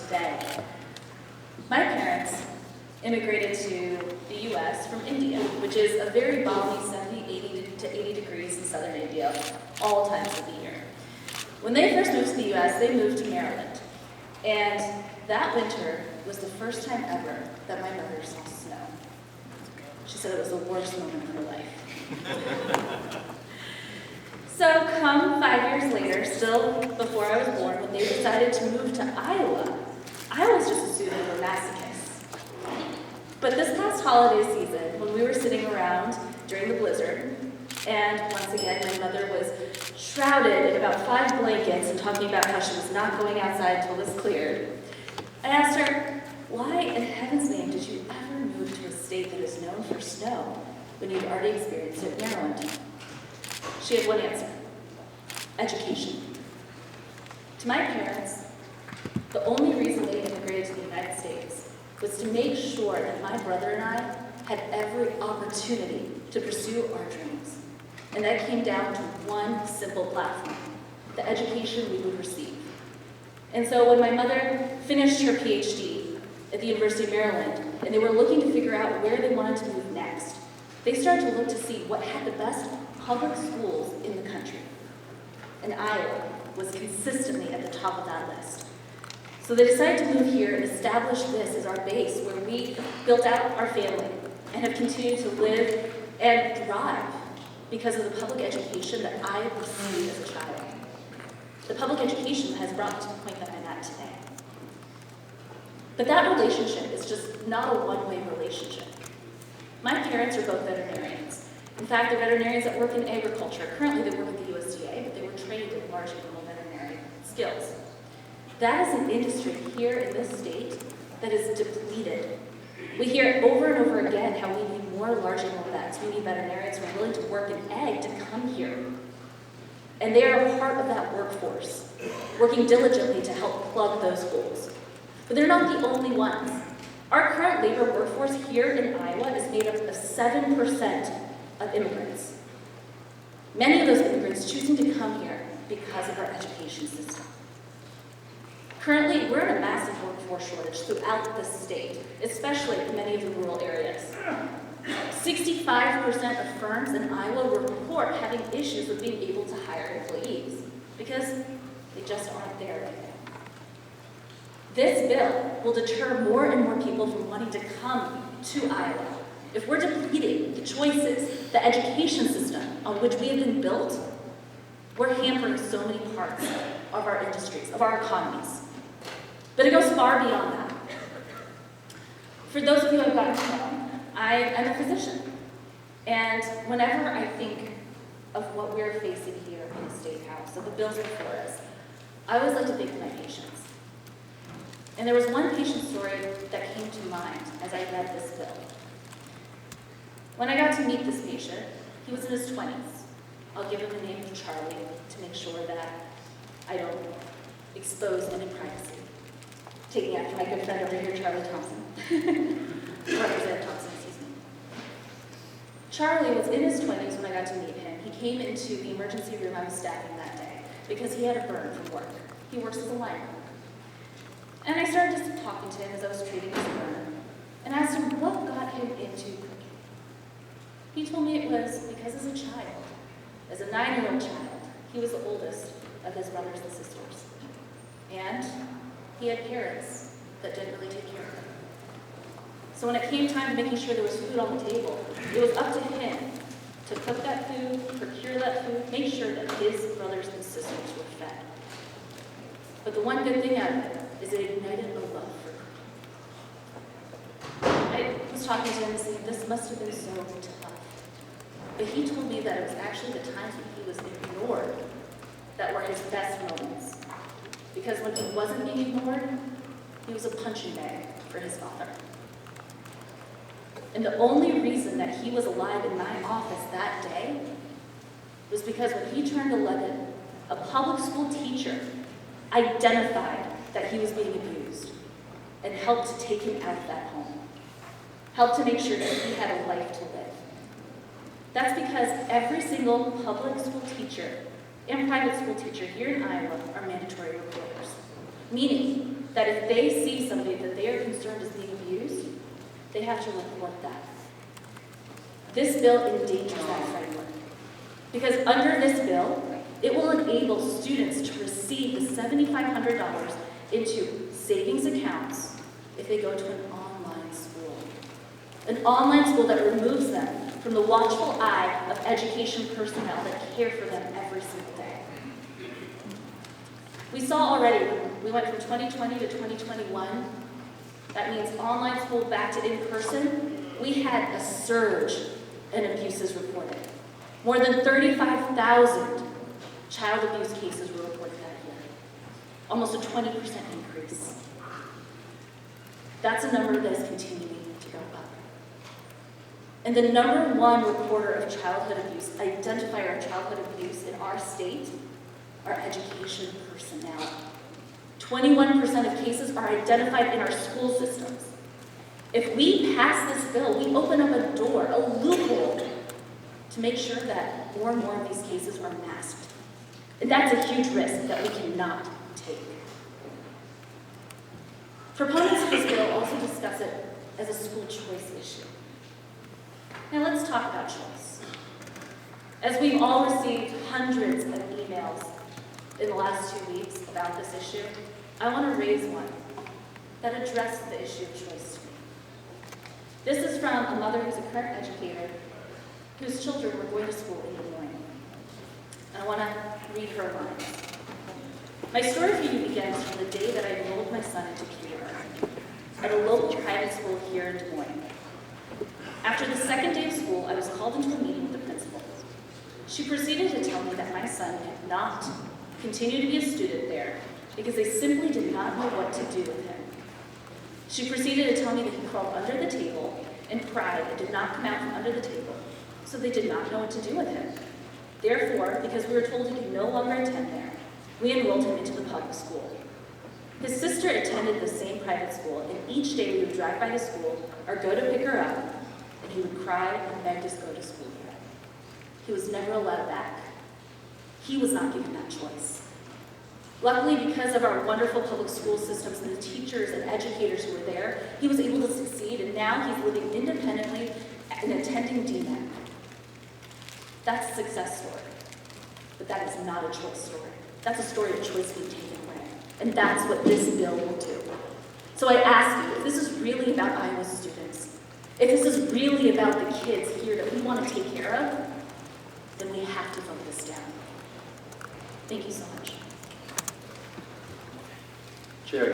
today. My parents immigrated to the US from India, which is a very balmy 80 to 80 degrees in southern India, all times of the year. When they first moved to the US, they moved to Maryland. And that winter was the first time ever that my mother saw snow. She said it was the worst moment of her life. So come 5 years later, still before I was born, when they decided to move to Iowa, I was just assumed they were masochists. But this past holiday season, when we were sitting around during the blizzard, and once again my mother was shrouded in about 5 blankets and talking about how she was not going outside until this cleared, I asked her, why in heaven's name did you ever move to a state that is known for snow when you'd already experienced it in Maryland? She had one answer: education. To my parents, the only reason they immigrated to the United States was to make sure that my brother and I had every opportunity to pursue our dreams. And that came down to one simple platform: the education we would receive. And so when my mother finished her PhD at the University of Maryland, and they were looking to figure out where they wanted to move next, they started to look to see what had the best public schools in the country. And Iowa was consistently at the top of that list. So they decided to move here and establish this as our base, where we built out our family and have continued to live and thrive because of the public education that I received as a child. The public education has brought me to the point that I'm at today. But that relationship is just not a one-way relationship. My parents are both veterinarians. In fact, they're veterinarians that work in agriculture. Currently, they work at the USDA, but they were trained in large animal veterinary skills. That is an industry here in this state that is depleted. We hear over and over again how we need more large animal vets. We need veterinarians who are willing to work in ag to come here. And they are a part of that workforce, working diligently to help plug those holes. But they're not the only ones. Our current labor workforce here in Iowa is made up of 7% of immigrants. Many of those immigrants choosing to come here because of our education system. Currently, we're in a massive workforce shortage throughout the state, especially in many of the rural areas. 65% of firms in Iowa report having issues with being able to hire employees because they just aren't there right now. This bill will deter more and more people from wanting to come to Iowa. If we're depleting the choices, the education system on which we have been built, we're hampering so many parts of our industries, of our economies. But it goes far beyond that. For those of you who have gotten to know, I'm a physician. And whenever I think of what we're facing here in the State House, of the bills before us, I always like to think of my patients. And there was one patient story that came to mind as I read this bill. When I got to meet this patient, he was in his 20s. I'll give him the name of Charlie to make sure that I don't expose any privacy. Taking after my good friend over here, Charlie Thompson. Representative Thompson, excuse me. Charlie was in his 20s when I got to meet him. He came into the emergency room I was staffing that day because he had a burn from work. He works as a lineman. And I started just talking to him as I was treating his burn and asked him what got him into cooking. He told me it was because as a child, as a 9-year-old child, he was the oldest of his brothers and sisters. And he had parents that didn't really take care of him. So when it came time to making sure there was food on the table, it was up to him to cook that food, procure that food, make sure that his brothers and sisters were fed. But the one good thing out of it is it ignited a love for cooking. I was talking to him and saying, this must have been so tough. But he told me that it was actually the times when he was ignored that were his best moments. Because when he wasn't being ignored, he was a punching bag for his father. And the only reason that he was alive in my office that day was because when he turned 11, a public school teacher identified that he was being abused and helped to take him out of that home. Helped to make sure that he had a life to live. That's because every single public school teacher and private school teacher here in Iowa are mandatory reporters. Meaning, that if they see somebody that they are concerned is being abused, they have to report that. This bill endangers that framework. Because under this bill, it will enable students to receive the $7,500 into savings accounts if they go to an online school. An online school that removes them from the watchful eye of education personnel that care for them every single day. We saw already, we went from 2020 to 2021. That means online school back to in-person. We had a surge in abuses reported. More than 35,000 child abuse cases were reported that year. Almost a 20% increase. That's a number that is continuing to go up. And the number one reporter of childhood abuse, identifier of childhood abuse in our state, are education personnel. 21% of cases are identified in our school systems. If we pass this bill, we open up a door, a loophole, to make sure that more and more of these cases are masked. And that's a huge risk that we cannot take. Proponents of this bill also discuss it as a school choice issue. Now let's talk about choice. As we've all received hundreds of emails in the last 2 weeks about this issue, I want to raise one that addresses the issue of choice to me. This is from a mother who's a current educator whose children were going to school in Des Moines. And I want to read her lines. My story for you begins from the day that I enrolled my son into kindergarten at a local private school here in Des Moines. After the second day of school, I was called into a meeting with the principal. She proceeded to tell me that my son could not continue to be a student there because they simply did not know what to do with him. She proceeded to tell me that he crawled under the table and cried and did not come out from under the table, so they did not know what to do with him. Therefore, because we were told he could no longer attend there, we enrolled him into the public school. His sister attended the same private school, and each day we would drive by the school or go to pick her up, and he would cry and beg to go to school here. He was never allowed back. He was not given that choice. Luckily, because of our wonderful public school systems and the teachers and educators who were there, he was able to succeed, and now he's living independently and attending DMAC. That's a success story, but that is not a choice story. That's a story of choice being taken away, and that's what this bill will do. So I ask you, if this is really about Iowa students, if this is really about the kids here that we want to take care of, then we have to vote this down. Thank you so much.